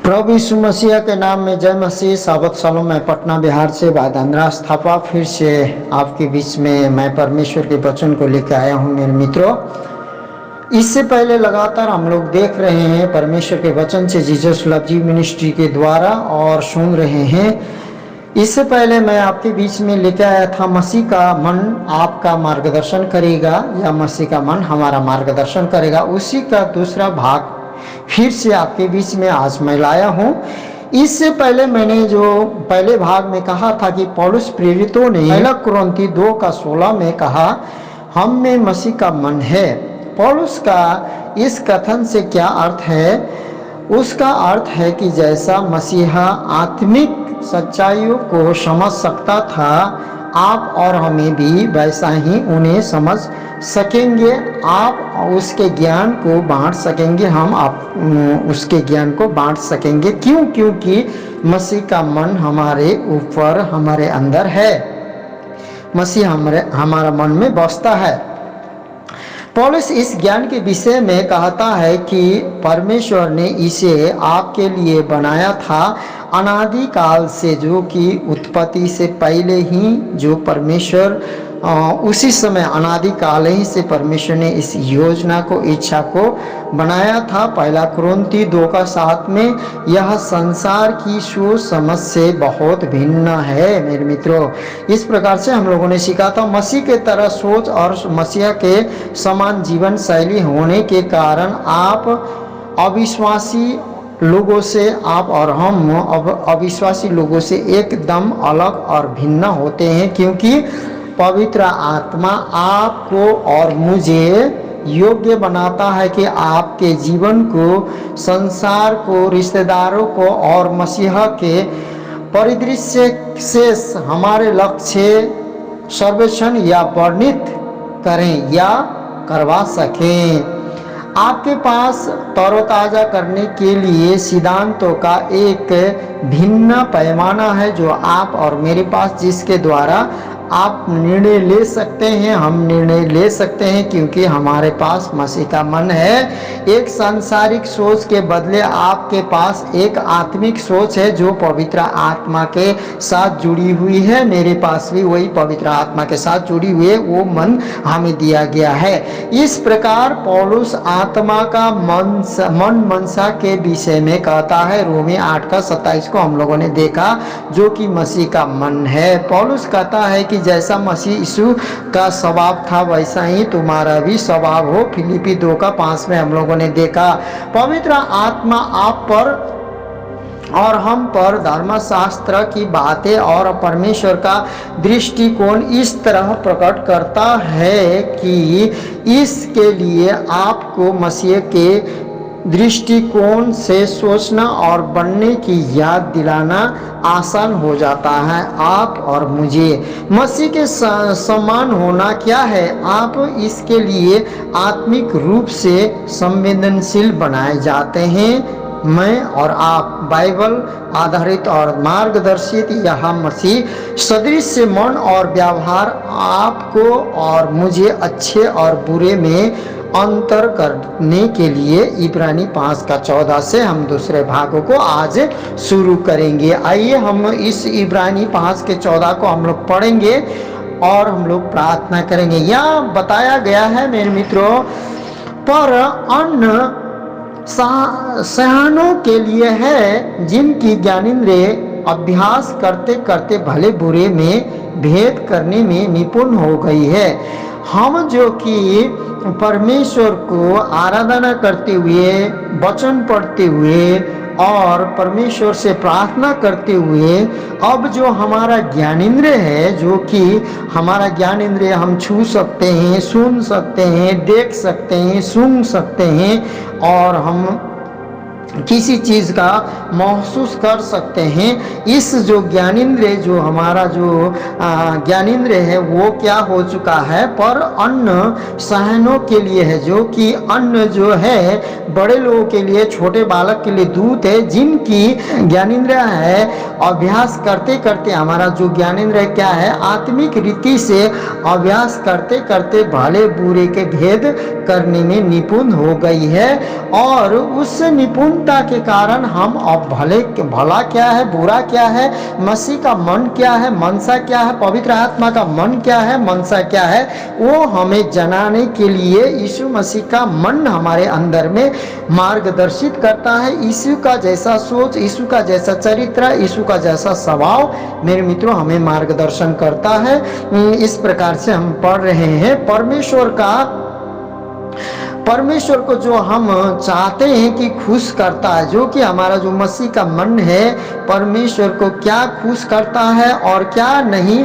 प्रभु यीशु मसीह के नाम में जय मसीह। साबत शालोम। मैं पटना बिहार से भाई धनराज थापा फिर से आपके बीच में मैं परमेश्वर के वचन को लेकर आया हूँ मेरे मित्रों। इससे पहले लगातार हम लोग देख रहे हैं परमेश्वर के वचन से जीसस लव जी मिनिस्ट्री के द्वारा और सुन रहे हैं। इससे पहले मैं आपके बीच में लेकर आया था मसीह का मन आपका मार्गदर्शन करेगा या मसीह का मन हमारा मार्गदर्शन करेगा, उसी का दूसरा भाग फिर से आपके बीच में आज मैं लाया हूँ। इससे पहले मैंने जो पहले भाग में कहा था कि पौलुस प्रेरितों ने 1 कुरिन्थी 2:16 में कहा हम में मसीह का मन है। पौलुस का इस कथन से क्या अर्थ है? उसका अर्थ है कि जैसा मसीहा आत्मिक सच्चाइयों को समझ सकता था, आप और हमें भी वैसा ही उन्हें समझ सकेंगे। आप उसके ज्ञान को बांट सकेंगे, हम आप उसके ज्ञान को बांट सकेंगे। क्यों? क्योंकि मसीह का मन हमारे ऊपर हमारे अंदर है। मसीह हमारा मन में बसता है। पौलुस इस ज्ञान के विषय में कहता है कि परमेश्वर ने इसे आपके लिए बनाया था अनादि काल से, जो कि उत्पत्ति से पहले ही जो परमेश्वर उसी समय अनादि काल ही से परमेश्वर ने इस योजना को इच्छा को बनाया था। 1 कुरिन्थी 2:7 में यह संसार की सोच समझ से बहुत भिन्न है। मेरे मित्रों, इस प्रकार से हम लोगों ने सीखा था मसीह के तरह सोच और मसीह के समान जीवन शैली होने के कारण आप अविश्वासी लोगों से, आप और हम अविश्वासी लोगों से एकदम अलग और भिन्न होते हैं, क्योंकि पवित्र आत्मा आपको और मुझे योग्य बनाता है कि आपके जीवन को, संसार को, रिश्तेदारों को और मसीहा के परिदृश्य से हमारे लक्ष्य सर्वेक्षण या वर्णित करें या करवा सकें। आपके पास तरोताज़ा करने के लिए सिद्धांतों का एक भिन्न पैमाना है जो आप और मेरे पास, जिसके द्वारा आप निर्णय ले सकते हैं, हम निर्णय ले सकते हैं, क्योंकि हमारे पास मसीह का मन है। एक सांसारिक सोच के बदले आपके पास एक आत्मिक सोच है जो पवित्र आत्मा के साथ जुड़ी हुई है। मेरे पास भी वही पवित्र आत्मा के साथ जुड़ी हुई है, वो मन हमें दिया गया है। इस प्रकार पौलुस आत्मा का मन मनसा के विषय में कहता है। रोमी 8:27 को हम लोगों ने देखा, जो कि मसीह का मन है। पौलुस कहता है कि जैसा मसीह यीशु का स्वभाव था वैसा ही तुम्हारा भी स्वभाव हो। फिलिपी 2:5 में हम लोगों ने देखा पवित्र आत्मा आप पर और हम पर धर्मशास्त्र की बातें और परमेश्वर का दृष्टिकोण इस तरह प्रकट करता है कि इसके लिए आपको मसीह के दृष्टिकोण से सोचना और बनने की याद दिलाना आसान हो जाता है। आप और मुझे मसीह के समान होना क्या है? आप इसके लिए आत्मिक रूप से संवेदनशील बनाए जाते हैं। मैं और आप बाइबल आधारित और मार्गदर्शित यह मसीह सदृश मन और व्यवहार आपको और मुझे अच्छे और बुरे में अंतर करने के लिए इब्रानी 5:14 से हम दूसरे भागों को आज शुरू करेंगे। आइए हम इस इब्रानी 5:14 को हम लोग पढ़ेंगे और हम लोग प्रार्थना करेंगे। यहाँ बताया गया है मेरे मित्रों, पर अन्न सहानों के लिए है जिनकी ज्ञानेंद्रिय अभ्यास करते करते भले बुरे में भेद करने में निपुण हो गई है। हम जो कि परमेश्वर को आराधना करते हुए, वचन पढ़ते हुए और परमेश्वर से प्रार्थना करते हुए, अब जो हमारा ज्ञानेंद्रिय है, जो कि हमारा ज्ञानेंद्रिय हम छू सकते हैं, सुन सकते हैं, देख सकते हैं, सूंघ सकते हैं और हम किसी चीज़ का महसूस कर सकते हैं। इस जो ज्ञानेंद्रिय, जो हमारा जो ज्ञानेंद्रिय है, वो क्या हो चुका है? पर अन्न सहनों के लिए है, जो कि अन्न जो है बड़े लोगों के लिए, छोटे बालक के लिए दूध है। जिनकी ज्ञानेंद्रिय है अभ्यास करते करते, हमारा जो ज्ञानेंद्रिय क्या है, आत्मिक रीति से अभ्यास करते करते भले बुरे के भेद करने में निपुण हो गई है। और उस निपुण पूर्णता के कारण हम अब भला क्या है, बुरा क्या है, मसीह का मन क्या है, मनसा क्या है, पवित्र आत्मा का मन क्या है, मनसा क्या है, वो हमें जनाने के लिए यीशु मसीह का मन हमारे अंदर में मार्गदर्शित करता है। यीशु का जैसा सोच, यीशु का जैसा चरित्र, यीशु का जैसा स्वभाव मेरे मित्रों हमें मार्गदर्शन करता है। इस प्रकार से हम पढ़ रहे हैं परमेश्वर को जो हम चाहते हैं कि खुश करता है, जो कि हमारा जो मसीह का मन है, परमेश्वर को क्या खुश करता है और क्या नहीं,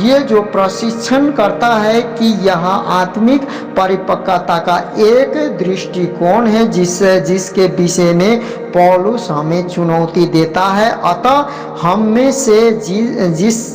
ये जो प्रशिक्षण करता है कि यह आत्मिक परिपक्वता का एक दृष्टिकोण है जिसके विषय में पौलुस हमें चुनौती देता है। अतः हम में से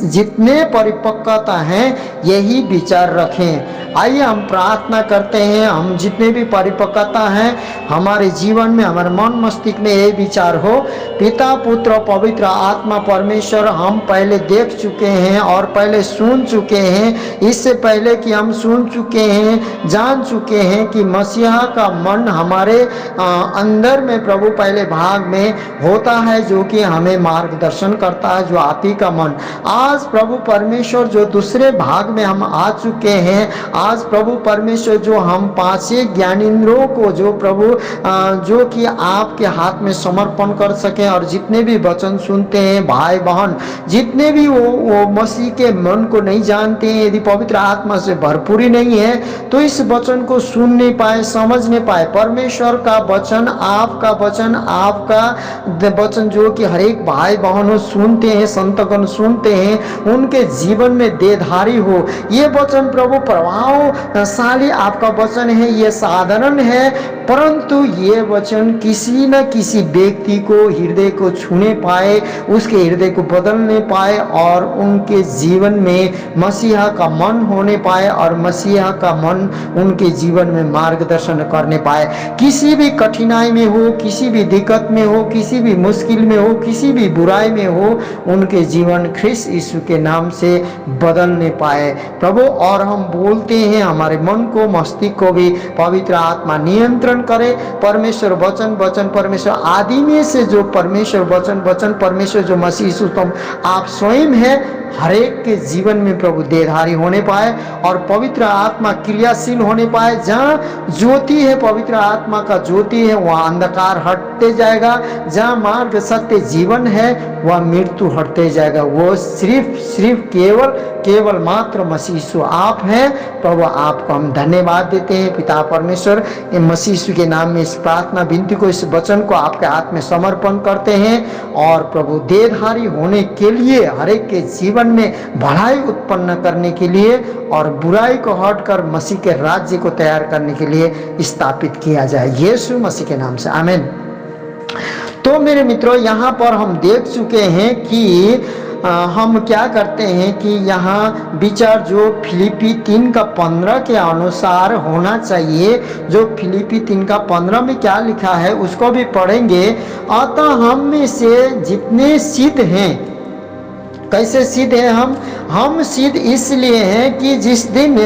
जितने परिपक्वता हैं यही विचार रखें। आइए हम प्रार्थना करते हैं, हम जितने भी परिपक्वता हैं हमारे जीवन में, हमारे मन मस्तिष्क में ये विचार हो, पिता पुत्र पवित्र आत्मा परमेश्वर हम पहले देख चुके हैं और पहले सुन चुके हैं। इससे पहले कि हम सुन चुके हैं, जान चुके हैं कि मसीहा का मन हमारे अंदर में प्रभु पहले भाग में होता है, जो कि हमें मार्गदर्शन करता है, जो आप ही का मन। आज प्रभु परमेश्वर जो दूसरे भाग में हम आ चुके हैं, आज प्रभु परमेश्वर जो हम पांचों ज्ञानेंद्रियों को जो प्रभु जो कि आपके हाथ में समर्पण कर सके, और जितने भी वचन सुनते हैं भाई बहन, जितने भी वो मसीह के मन को नहीं जानते हैं, यदि पवित्र आत्मा से भरपूरी नहीं है तो इस वचन को सुन नहीं पाए, समझ नहीं पाए। परमेश्वर का वचन, आपका वचन जो कि हर एक भाई बहनों सुनते हैं, संतगण सुनते हैं, उनके जीवन में देहधारी हो। ये वचन प्रभु प्रभावशाली आपका वचन है, ये साधारण है, परंतु ये वचन किसी न किसी व्यक्ति को हृदय को छूने पाए, उसके हृदय को बदलने पाए और उनके जीवन में मसीहा का मन होने पाए और मसीहा का मन उनके जीवन में मार्गदर्शन करने पाए। किसी भी कठिनाई में हो, किसी भी दिक्कत में हो, किसी भी मुश्किल में हो, किसी भी बुराई में हो, उनके जीवन ख्रिस्त यीशु के नाम से बदलने पाए प्रभु। और हम बोलते हैं हमारे मन को, मस्तिष्क को भी पवित्र आत्मा नियंत्रण करे। परमेश्वर वचन परमेश्वर आदि में से जो परमेश्वर वचन परमेश्वर जो मसीह यीशु तुम आप स्वयं है, हर एक के जीवन में प्रभु देहधारी होने पाए और पवित्र आत्मा क्रियाशील होने पाए। जहाँ ज्योति है, पवित्र आत्मा का ज्योति है, वहाँ अंधकार हटते जाएगा। जहाँ मार्ग सत्य जीवन है, वह मृत्यु हटते जाएगा। वो सिर्फ केवल मात्र मसीह यीशु आप हैं प्रभु। आपको हम धन्यवाद देते हैं पिता परमेश्वर, मसीह यीशु के नाम में इस प्रार्थना विनती को, इस वचन को आपके हाथ में समर्पण करते हैं। और प्रभु देहधारी होने के लिए, हर एक के जीवन में भलाई उत्पन्न करने के लिए और बुराई को हटकर मसीह के राज्य को तैयार करने के लिए स्थापित किया जाए, यीशु मसीह के नाम से, आमीन। तो मेरे मित्रों, यहाँ पर हम देख चुके हैं कि हम क्या करते हैं कि यहाँ विचार जो फिलिपी 3:15 के अनुसार होना चाहिए, जो फिलिपी 3:15 में क्या लिखा है उसको भी पढ़ेंगे। अतः हम में से जितने सिद्ध हैं, कैसे सिद्ध हैं हम सिद्ध इसलिए हैं कि जिस दिन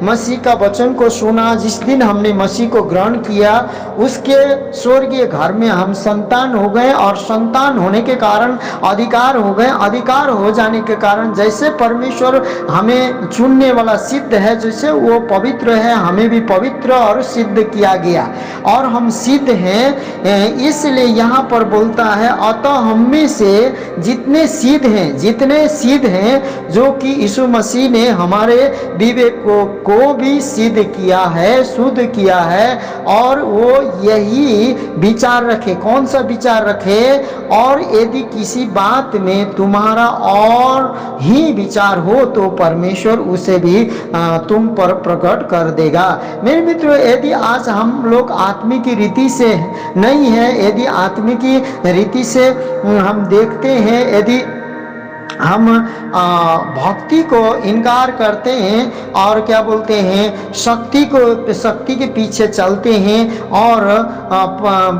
मसीह का वचन को सुना, जिस दिन हमने मसीह को ग्रहण किया, उसके स्वर्गीय घर में हम संतान हो गए और संतान होने के कारण अधिकार हो गए। अधिकार हो जाने के कारण जैसे परमेश्वर हमें चुनने वाला सिद्ध है, जैसे वो पवित्र है, हमें भी पवित्र और सिद्ध किया गया और हम सिद्ध हैं। इसलिए यहाँ पर बोलता है अतः हम में से जितने सिद्ध हैं जो कि यीशु मसीह ने हमारे विवेक को भी सिद्ध किया है, शुद्ध किया है, और वो यही विचार रखे। कौन सा विचार रखे? और यदि किसी बात में तुम्हारा और ही विचार हो तो परमेश्वर उसे भी तुम पर प्रकट कर देगा। मेरे मित्रों, यदि आज हम लोग आत्मिक रीति से नहीं है, यदि आत्मिक रीति से हम देखते हैं, यदि हम भक्ति को इनकार करते हैं और क्या बोलते हैं, शक्ति के पीछे चलते हैं और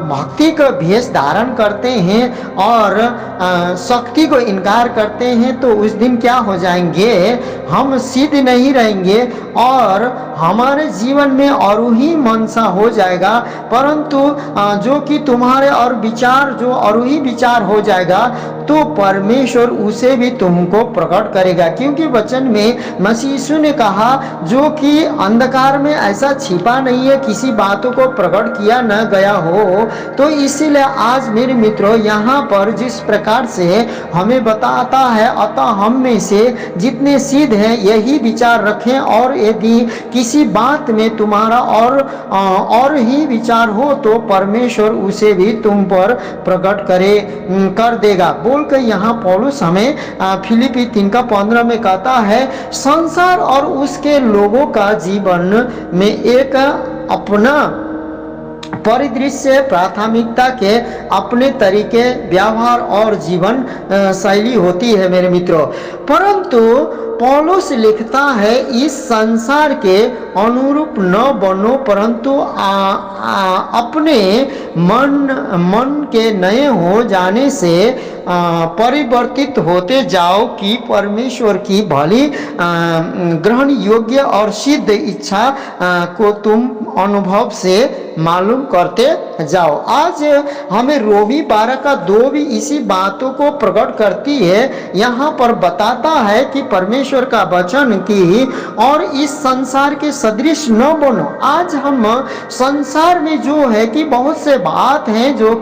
भक्ति का भेष धारण करते हैं और शक्ति को इनकार करते हैं, तो उस दिन क्या हो जाएंगे, हम सिद्ध नहीं रहेंगे और हमारे जीवन में अरूही मनसा हो जाएगा। परंतु जो कि तुम्हारे और विचार जो अरूही विचार हो जाएगा तो परमेश्वर उसे भी तुमको प्रकट करेगा, क्योंकि वचन में मसीह यीशु ने कहा जो कि अंधकार में ऐसा छिपा नहीं है किसी बातों को प्रकट किया न गया हो। तो इसीलिए आज मेरे मित्रों यहाँ पर जिस प्रकार से हमें बताता है, अतः हम में से जितने सिद्ध हैं यही विचार रखें, और यदि किसी बात में तुम्हारा और ही विचार हो तो परमेश्वर उसे भी तुम पर प्रकट कर देगा। बोलकर यहाँ पौलुस हमें फिलिपी 3:15 में कहता है, संसार और उसके लोगों का जीवन में एक अपना परिदृश्य, प्राथमिकता के अपने तरीके, व्यवहार और जीवन शैली होती है मेरे मित्रों। परंतु पौलुस लिखता है इस संसार के अनुरूप न बनो, परंतु अपने मन के नए हो जाने से परिवर्तित होते जाओ कि परमेश्वर की भली, ग्रहण योग्य और सिद्ध इच्छा को तुम अनुभव से मालूम करते जाओ। आज हमें रोमी 12:2 भी इसी बातों को प्रकट करती है। यहाँ पर बताता है कि परमेश्वर का वचन की और इस संसार के सदृश न बनो। आज हम संसार में जो है कि बहुत से बात हैं जो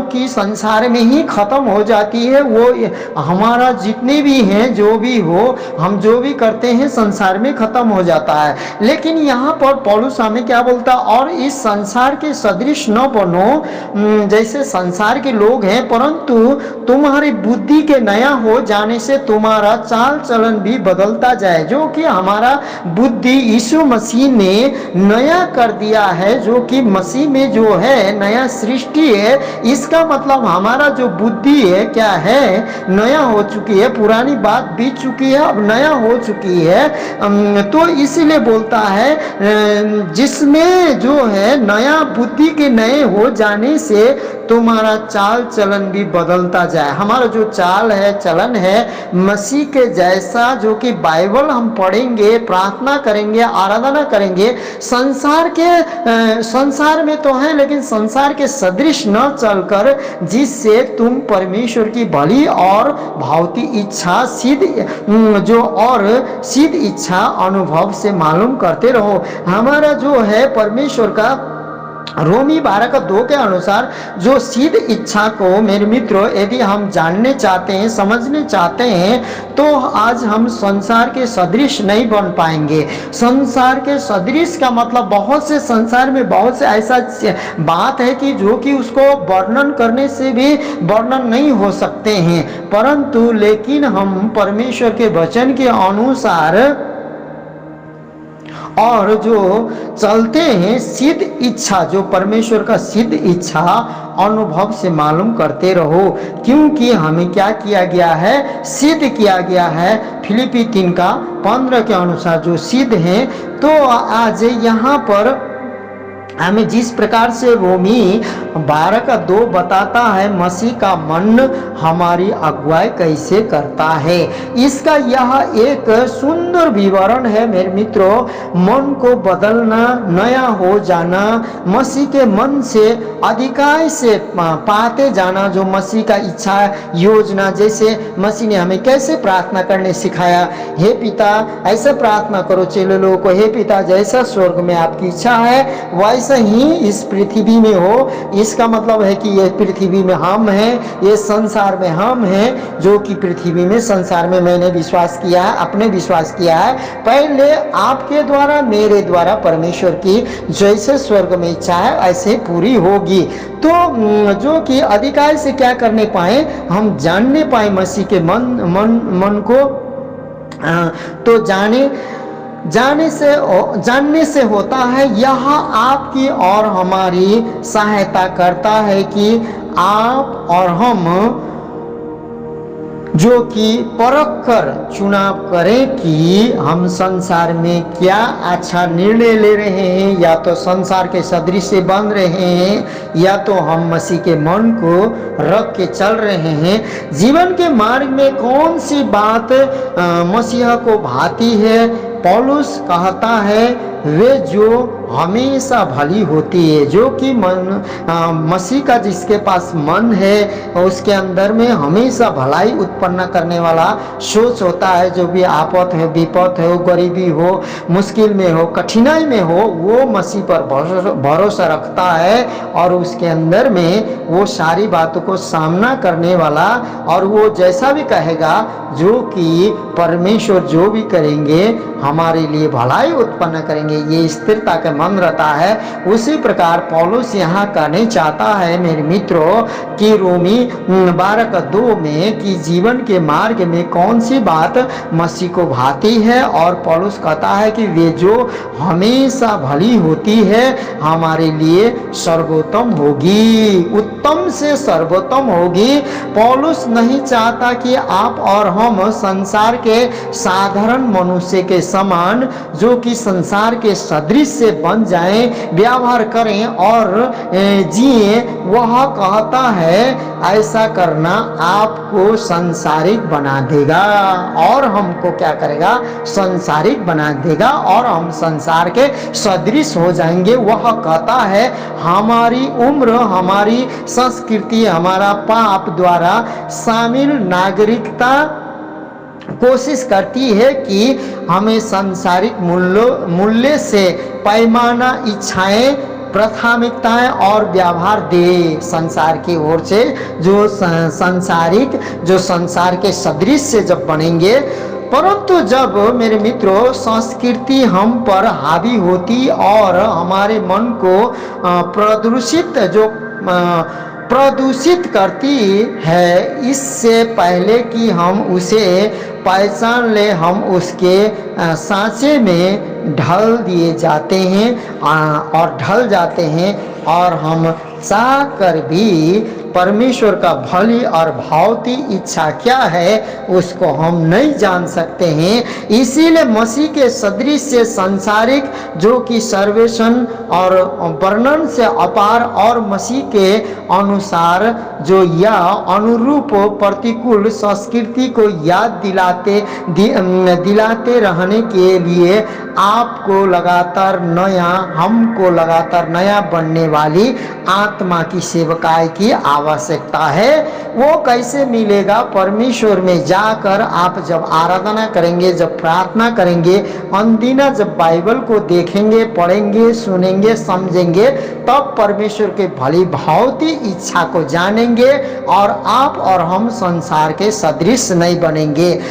कि संसार में ही खत्म हो जाती है। वो हमारा जितने भी हैं, जो भी हो, हम जो भी करते हैं संसार में खत्म हो जाता है। लेकिन यहाँ पर पौलुस हमें क्या बोलता, और इस संसार के सदृश न बनो जैसे संसार के लोग हैं, परंतु तुम्हारी बुद्धि के नया हो जाने से तुम्हारा चाल चलन भी बदलता जाए। जो कि हमारा बुद्धि यीशु मसीह ने नया कर दिया है, जो कि मसीह में जो है नया सृष्टि है। इसका मतलब हमारा जो बुद्धि है क्या है, नया हो चुकी है। पुरानी बात बीत चुकी है, अब नया हो चुकी है। तो इसीलिए बोलता है जिसमें जो है नया बुद्धि के नए हो जाने से तुम्हारा चाल चलन भी बदलता जाए। हमारा जो चाल है, चलन है मसीह के जैसा, जो कि बाइबल हम पढ़ेंगे, प्रार्थना करेंगे, आराधना करेंगे। संसार में तो है, लेकिन संसार के सदृश न चलकर, जिससे तुम परमेश्वर की भली और भावती इच्छा सिद्ध इच्छा अनुभव से मालूम करते रहो। हमारा जो है परमेश्वर का रोमी 12:2 के अनुसार जो सिद्ध इच्छा को मेरे मित्रों यदि हम जानने चाहते हैं, समझने चाहते हैं, तो आज हम संसार के सदृश नहीं बन पाएंगे। संसार के सदृश का मतलब बहुत से संसार में बहुत से ऐसा बात है कि जो कि उसको वर्णन करने से भी वर्णन नहीं हो सकते हैं, परंतु लेकिन हम परमेश्वर के वचन के अनुसार और जो चलते हैं सिद्ध इच्छा, जो परमेश्वर का सिद्ध इच्छा अनुभव से मालूम करते रहो, क्योंकि हमें क्या किया गया है, सिद्ध किया गया है। फिलिपी 3:15 के अनुसार जो सिद्ध हैं। तो आज यहाँ पर हमें जिस प्रकार से रोमी 12:2 बताता है मसीह का मन हमारी अगुवाई कैसे करता है, इसका यह एक सुंदर विवरण है मेरे मित्रों। मन को बदलना, नया हो जाना, मसीह के मन से अधिकाई से पाते जाना, जो मसीह का इच्छा योजना, जैसे मसीह ने हमें कैसे प्रार्थना करने सिखाया, हे पिता ऐसे प्रार्थना करो चेले लोगों को, हे पिता जैसा स्वर्ग में आपकी इच्छा है वैसा ही इस पृथ्वी में हो। इसका मतलब है कि ये पृथ्वी में हम हैं, ये संसार में हम हैं, जो कि पृथ्वी में संसार में मैंने विश्वास किया है, अपने विश्वास किया है। पहले आपके द्वारा, मेरे द्वारा परमेश्वर की जैसे स्वर्ग में इच्छा है ऐसे पूरी होगी। तो जो कि अधिकार से क्या करने पाए, हम जानने पाए मसीह के मन को, तो जानने से होता है। यह आपकी और हमारी सहायता करता है कि आप और हम जो कि परख कर चुनाव करें कि हम संसार में क्या अच्छा निर्णय ले रहे हैं, या तो संसार के सदृश से बन रहे हैं या तो हम मसीह के मन को रख के चल रहे हैं। जीवन के मार्ग में कौन सी बात मसीह को भाती है। पौलुस कहता है वे जो हमेशा भली होती है, जो कि मसीह का जिसके पास मन है उसके अंदर में हमेशा भलाई उत्पन्न करने वाला सोच होता है। जो भी आपत है, विपत हो, गरीबी हो, मुश्किल में हो, कठिनाई में हो, वो मसीह पर भरोसा रखता है और उसके अंदर में वो सारी बातों को सामना करने वाला, और वो जैसा भी कहेगा जो कि परमेश्वर जो भी करेंगे हमारे लिए भलाई उत्पन्न करेंगे, ये स्थिरता का मन रहता है। उसी प्रकार पौलुस यहाँ कहने चाहता है मेरे मित्रों कि रोमी 12:2 में कि जीवन के मार्ग में कौन सी बात मसीह को भाती है, और पौलुस कहता है कि वे जो हमेशा भली होती है हमारे लिए सर्वोत्तम होगी, उत्तम से सर्वोत्तम होगी। पौलुस नहीं चाहता कि आप और हम संसार के साधारण मनुष्य के समान, जो कि संसार के सदृश से बन जाएं, व्यवहार करें और जिए। वह कहता है ऐसा करना आपको संसारिक बना देगा, और हमको क्या करेगा, संसारिक बना देगा, और हम संसार के सदृश हो जाएंगे। वह कहता है हमारी उम्र, हमारी संस्कृति, हमारा पाप द्वारा शामिल नागरिकता कोशिश करती है कि हमें सांसारिक मूल्य से पैमाना, इच्छाएं, प्राथमिकताएं और व्यवहार दे संसार की ओर से, जो सांसारिक, जो संसार के सदृश से जब बनेंगे। परंतु जब मेरे मित्रों संस्कृति हम पर हावी होती और हमारे मन को प्रदूषित करती है, इससे पहले कि हम उसे पहचान ले हम उसके सांचे में ढल दिए जाते हैं और ढल जाते हैं, और हम चाह कर भी परमेश्वर का भली और भावती इच्छा क्या है उसको हम नहीं जान सकते हैं। इसीलिए मसीह के सदृश से संसारिक, जो कि सर्वेक्षण और वर्णन से अपार, और मसीह के अनुसार जो या अनुरूप प्रतिकूल संस्कृति को याद दिलाते रहने के लिए आपको लगातार नया, हमको लगातार नया बनने वाली आत्मा की सेवकाई की आवश्यकता है। वो कैसे मिलेगा? परमेश्वर में जाकर आप जब आराधना करेंगे, जब प्रार्थना करेंगे, अनदिना जब बाइबल को देखेंगे, पढ़ेंगे, सुनेंगे, समझेंगे, तब परमेश्वर के भली भावती इच्छा को जानेंगे, और आप और हम संसार के सदृश नहीं बनेंगे।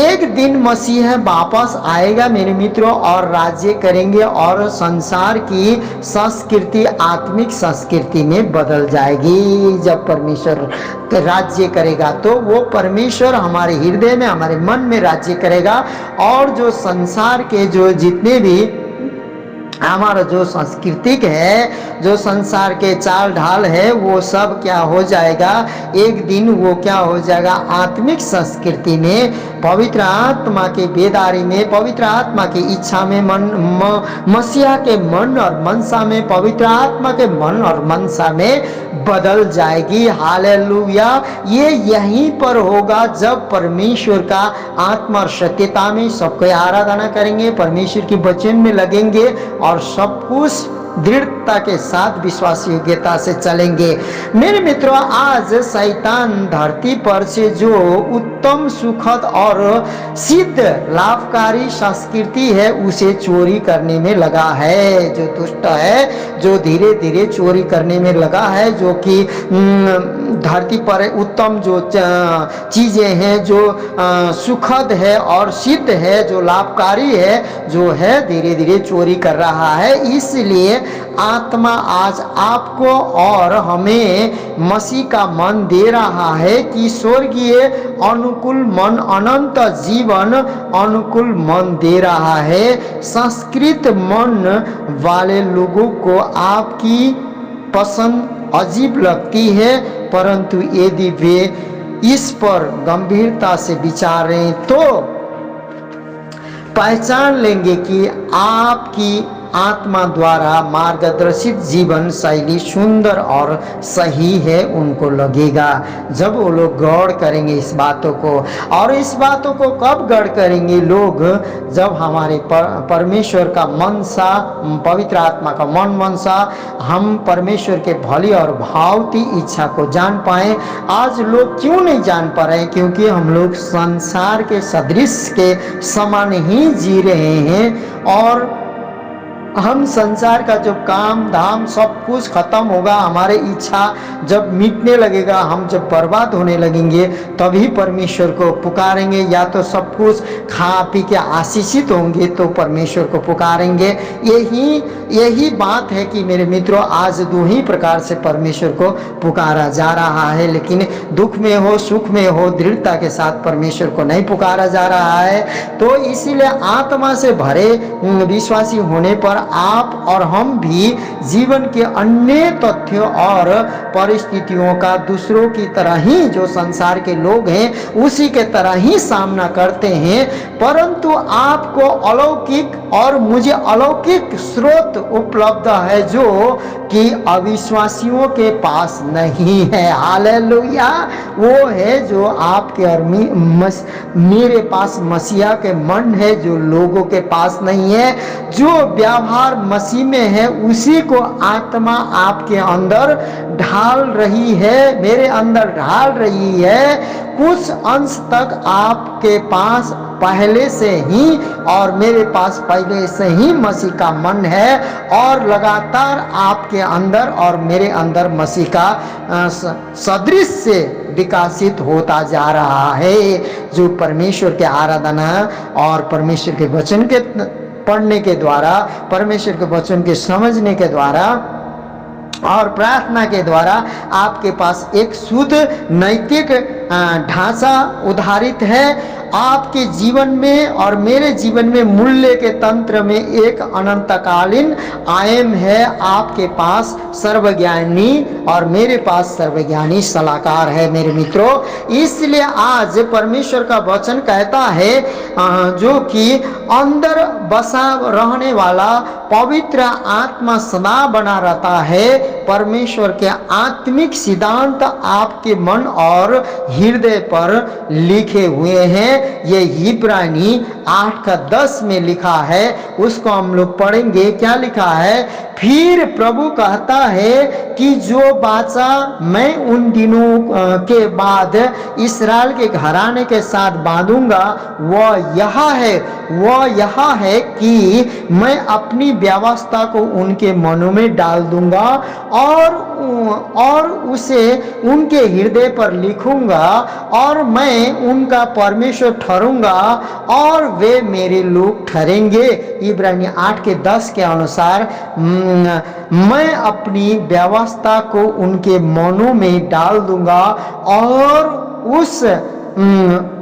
एक दिन मसीह वापस आएगा मेरे मित्रों, और राज्य करेंगे, और संसार की संस्कृति आत्मिक संस्कृति में बदल जाएगी। जब परमेश्वर राज्य करेगा तो वो परमेश्वर हमारे हृदय में, हमारे मन में राज्य करेगा, और जो संसार के जो जितने भी हमारा जो सांस्कृतिक है, जो संसार के चाल ढाल है, वो सब क्या हो जाएगा, एक दिन वो क्या हो जाएगा, आत्मिक संस्कृति में, पवित्र आत्मा के बेदारी में, पवित्र आत्मा की इच्छा में, मसीहा के मन और मनसा में, पवित्र आत्मा के मन और मनसा में बदल जाएगी। हालेलुया। ये यहीं पर होगा जब परमेश्वर का आत्मा और सत्यता में सबको आराधना करेंगे, परमेश्वर की वचन में लगेंगे, और सब कुछ दृढ़ता के साथ विश्वास योग्यता से चलेंगे। मेरे मित्रों, आज शैतान धरती पर से जो उत्तम, सुखद और सिद्ध लाभकारी संस्कृति है उसे चोरी करने में लगा है। जो दुष्ट है, जो धीरे धीरे चोरी करने में लगा है, जो कि धरती पर उत्तम जो चीजें हैं, जो सुखद है और सिद्ध है, जो लाभकारी है, जो है धीरे धीरे चोरी कर रहा है। इसलिए आत्मा आज आपको और हमें मसीह का मन दे रहा है कि स्वर्गीय अनुकूल मन, अनंत जीवन अनुकूल मन दे रहा है। संस्कृत मन वाले लोगों को आपकी पसंद अजीब लगती है, परंतु यदि वे इस पर गंभीरता से विचारें तो पहचान लेंगे कि आपकी आत्मा द्वारा मार्गदर्शित जीवन शैली सुंदर और सही है। उनको लगेगा जब वो लोग गौर करेंगे इस बातों को। और इस बातों को कब गौर करेंगे लोग? जब हमारे परमेश्वर का मनसा, पवित्र आत्मा का मन मनसा, हम परमेश्वर के भली और भावती इच्छा को जान पाए। आज लोग क्यों नहीं जान पा रहे हैं? क्योंकि हम लोग संसार के सदृश के समान ही जी रहे हैं और हम संसार का जो काम धाम सब कुछ खत्म होगा, हमारे इच्छा जब मिटने लगेगा, हम जब बर्बाद होने लगेंगे तभी परमेश्वर को पुकारेंगे। या तो सब कुछ खा पी के आशीषित होंगे तो परमेश्वर को पुकारेंगे। यही बात है कि मेरे मित्रों, आज दो ही प्रकार से परमेश्वर को पुकारा जा रहा है। लेकिन दुख में हो सुख में हो दृढ़ता के साथ परमेश्वर को नहीं पुकारा जा रहा है। तो इसीलिए आत्मा से भरे विश्वासी होने पर आप और हम भी जीवन के अन्य तथ्यों और परिस्थितियों का दूसरों की तरह ही, जो संसार के लोग हैं उसी के तरह ही सामना करते हैं। परंतु आपको अलौकिक और मुझे अलौकिक स्रोत उपलब्ध है जो कि अविश्वासियों के पास नहीं है। हालेलुया। वो है जो आपके और मेरे पास मसीहा के मन है, जो लोगों के पास नहीं है। जो व्यवहार मसीह में है उसी को आत्मा आपके अंदर ढाल रही है, मेरे अंदर ढाल रही है। कुछ अंश तक आपके पास पहले से ही और मेरे पास पहले से ही मसीह का मन है और लगातार आपके अंदर और मेरे अंदर मसीह का सदृश से विकासित होता जा रहा है। जो परमेश्वर के आराधना और परमेश्वर के वचन के पढ़ने के द्वारा, परमेश्वर के वचन के समझने के द्वारा और प्रार्थना के द्वारा आपके पास एक शुद्ध नैतिक ढांचा उधारित है। आपके जीवन में और मेरे जीवन में मूल्य के तंत्र में एक अनंतकालीन आयाम है। आपके पास सर्वज्ञानी और मेरे पास सर्वज्ञानी सलाहकार है मेरे मित्रों। इसलिए आज परमेश्वर का वचन कहता है जो कि अंदर बसा रहने वाला पवित्र आत्मा सदा बना रहता है। परमेश्वर के आत्मिक सिद्धांत आपके मन और हृदय पर लिखे हुए हैं। ये इब्रानी 8:10 में लिखा है, उसको हम लोग पढ़ेंगे। क्या लिखा है? फिर प्रभु कहता है कि जो बाचा मैं उन दिनों के बाद इस्राएल के घराने के साथ बांधूंगा वह यह है कि मैं अपनी व्यवस्था को उनके मनों में डाल दूंगा और उसे उनके हृदय पर लिखूंगा और मैं उनका परमेश्वर ठहरूंगा और वे मेरे लोग ठहरेंगे। इब्रानी 8:10 के अनुसार मैं अपनी व्यवस्था को उनके मनों में डाल दूंगा और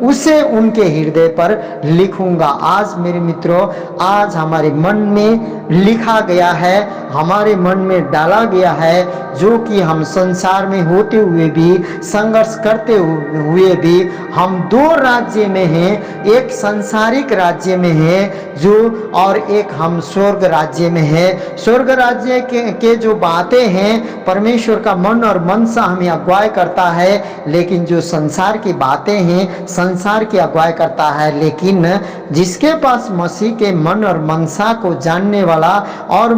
उसे उनके हृदय पर लिखूंगा। आज मेरे मित्रों, आज हमारे मन में लिखा गया है, हमारे मन में डाला गया है, जो कि हम संसार में होते हुए भी, संघर्ष करते हुए भी हम दो राज्य में हैं। एक सांसारिक राज्य में है जो, और एक हम स्वर्ग राज्य में है। स्वर्ग राज्य के जो बातें हैं, परमेश्वर का मन और मनसा हमें अगुवाई करता है, लेकिन जो संसार की बातें हैं संसार की अगुवाई करता है। लेकिन जिसके पास मसीह के मन और मनसा को जानने वाला और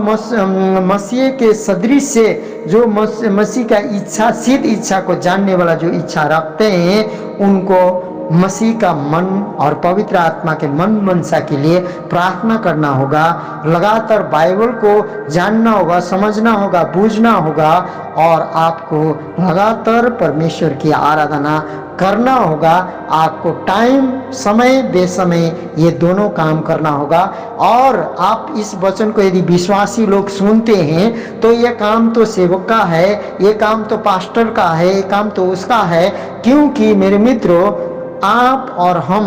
मसीह के सदृश से जो मसीह का इच्छा, सिद्ध इच्छा को जानने वाला जो इच्छा रखते हैं, उनको मसीह का मन और पवित्र आत्मा के मन मनसा के लिए प्रार्थना करना होगा। लगातार बाइबल को जानना होगा, समझना होगा, बूझना होगा और आपको लगातार परमेश्वर की आराधना करना होगा। आपको टाइम, समय बेसमय ये दोनों काम करना होगा। और आप इस वचन को यदि विश्वासी लोग सुनते हैं तो ये काम तो सेवक का है, ये काम तो पास्टर का है, ये काम तो उसका है। क्योंकि मेरे मित्रों, आप और हम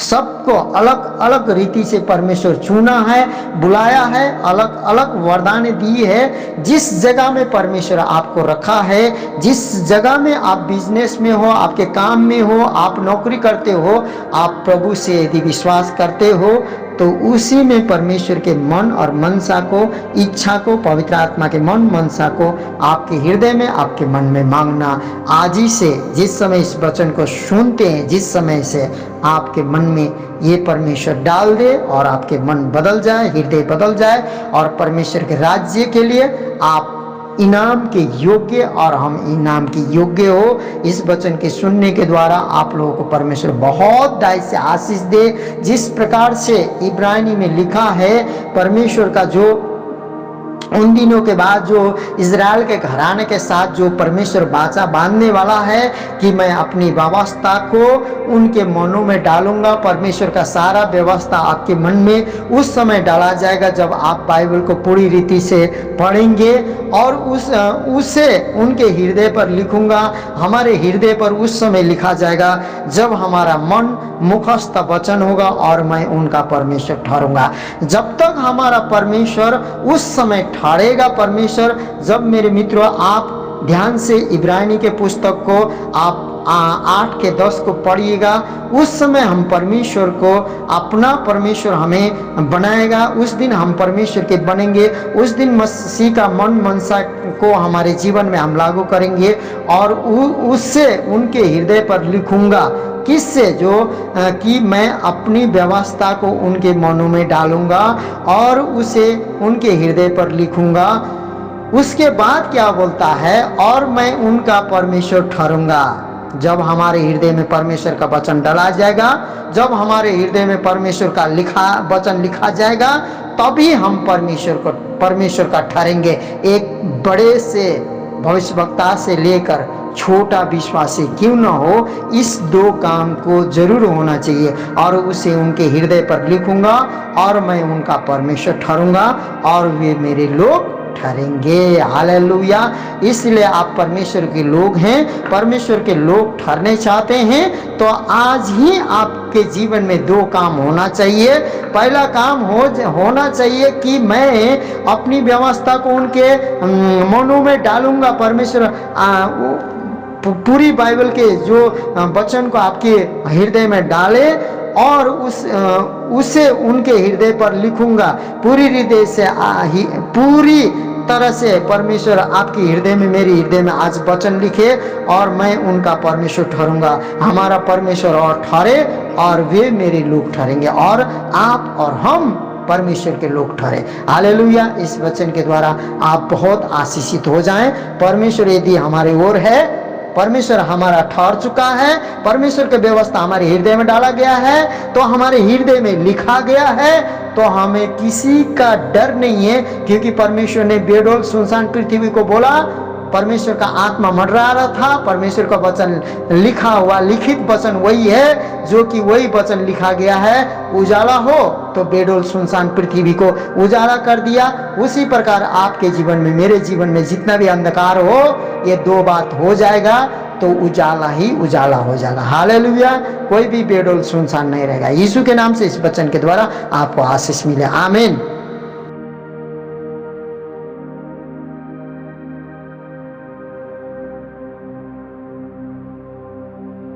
सबको अलग अलग रीति से परमेश्वर चुना है, बुलाया है, अलग अलग वरदान दी है। जिस जगह में परमेश्वर आपको रखा है, जिस जगह में आप बिजनेस में हो, आपके काम में हो, आप नौकरी करते हो, आप प्रभु से यदि विश्वास करते हो तो उसी में परमेश्वर के मन और मनसा को, इच्छा को, पवित्र आत्मा के मन मनसा को आपके हृदय में, आपके मन में मांगना। आज ही से जिस समय इस वचन को सुनते हैं, जिस समय से आपके मन में ये परमेश्वर डाल दे और आपके मन बदल जाए, हृदय बदल जाए और परमेश्वर के राज्य के लिए आप इनाम के योग्य और हम इनाम के योग्य हो। इस वचन के सुनने के द्वारा आप लोगों को परमेश्वर बहुत दाई से आशीष दे। जिस प्रकार से इब्रानी में लिखा है, परमेश्वर का जो उन दिनों के बाद जो इज़राइल के घराने के साथ जो परमेश्वर वाचा बांधने वाला है कि मैं अपनी व्यवस्था को उनके मनों में डालूंगा। परमेश्वर का सारा व्यवस्था आपके मन में उस समय डाला जाएगा जब आप बाइबल को पूरी रीति से पढ़ेंगे और उसे उनके हृदय पर लिखूंगा। हमारे हृदय पर उस समय लिखा जाएगा जब हमारा मन मुखस्थ वचन होगा और मैं उनका परमेश्वर ठहरूंगा। जब तक हमारा परमेश्वर उस समय ठहरेगा परमेश्वर, जब मेरे मित्रों आप ध्यान से इब्रानी के पुस्तक को आप 8 के 10 को पढ़िएगा, उस समय हम परमेश्वर को अपना परमेश्वर हमें बनाएगा। उस दिन हम परमेश्वर के बनेंगे। उस दिन मसीह का मन मनसा को हमारे जीवन में हम लागू करेंगे और उससे उनके हृदय पर लिखूंगा। किससे? जो कि मैं अपनी व्यवस्था को उनके मनों में डालूंगा और उसे उनके हृदय पर लिखूंगा। उसके बाद क्या बोलता है? और मैं उनका परमेश्वर ठहरूंगा। जब हमारे हृदय में परमेश्वर का वचन डाला जाएगा, जब हमारे हृदय में परमेश्वर का वचन लिखा जाएगा, तभी हम परमेश्वर का ठहरेंगे। एक बड़े से भविष्यवक्ता से लेकर छोटा विश्वासी क्यों न हो, इस 2 काम को जरूर होना चाहिए। और उसे उनके हृदय पर लिखूंगा और मैं उनका परमेश्वर ठहरूंगा और वे मेरे लोग ठहरेंगे। हालेलुया। इसलिए आप परमेश्वर के लोग हैं, परमेश्वर के लोग ठहरने चाहते हैं तो आज ही आपके जीवन में 2 काम होना चाहिए। पहला काम होना चाहिए कि मैं अपनी व्यवस्था को उनके मनों में डालूंगा। परमेश्वर पूरी बाइबल के जो वचन को आपके हृदय में डाले और उसे उनके हृदय पर लिखूंगा। पूरी हृदय से पूरी तरह से परमेश्वर आपके हृदय में, मेरे हृदय में आज वचन लिखे और मैं उनका परमेश्वर ठहरूंगा। हमारा परमेश्वर और ठहरे और वे मेरे लोग ठहरेंगे और आप और हम परमेश्वर के लोग ठहरे। हालेलुया। इस वचन के द्वारा आप बहुत आशीषित हो जाएं। परमेश्वर यदि हमारे ओर है, परमेश्वर हमारा ठहर चुका है, परमेश्वर की व्यवस्था हमारे हृदय में डाला गया है, तो हमारे हृदय में लिखा गया है, तो हमें किसी का डर नहीं है। क्योंकि परमेश्वर ने बेडौल सुनसान पृथ्वी को बोला, परमेश्वर का आत्मा मंडरा रहा था। परमेश्वर का वचन लिखा हुआ, लिखित वचन वही है जो कि वही वचन लिखा गया है। उजाला हो तो बेडौल सुनसान पृथ्वी को उजाला कर दिया। उसी प्रकार आपके जीवन में, मेरे जीवन में जितना भी अंधकार हो, ये 2 बात हो जाएगा तो उजाला ही उजाला हो जाएगा। हालेलुया। कोई भी बेडौल सुनसान नहीं रहेगा। यीशु के नाम से इस वचन के द्वारा आपको आशीष मिले। आमीन।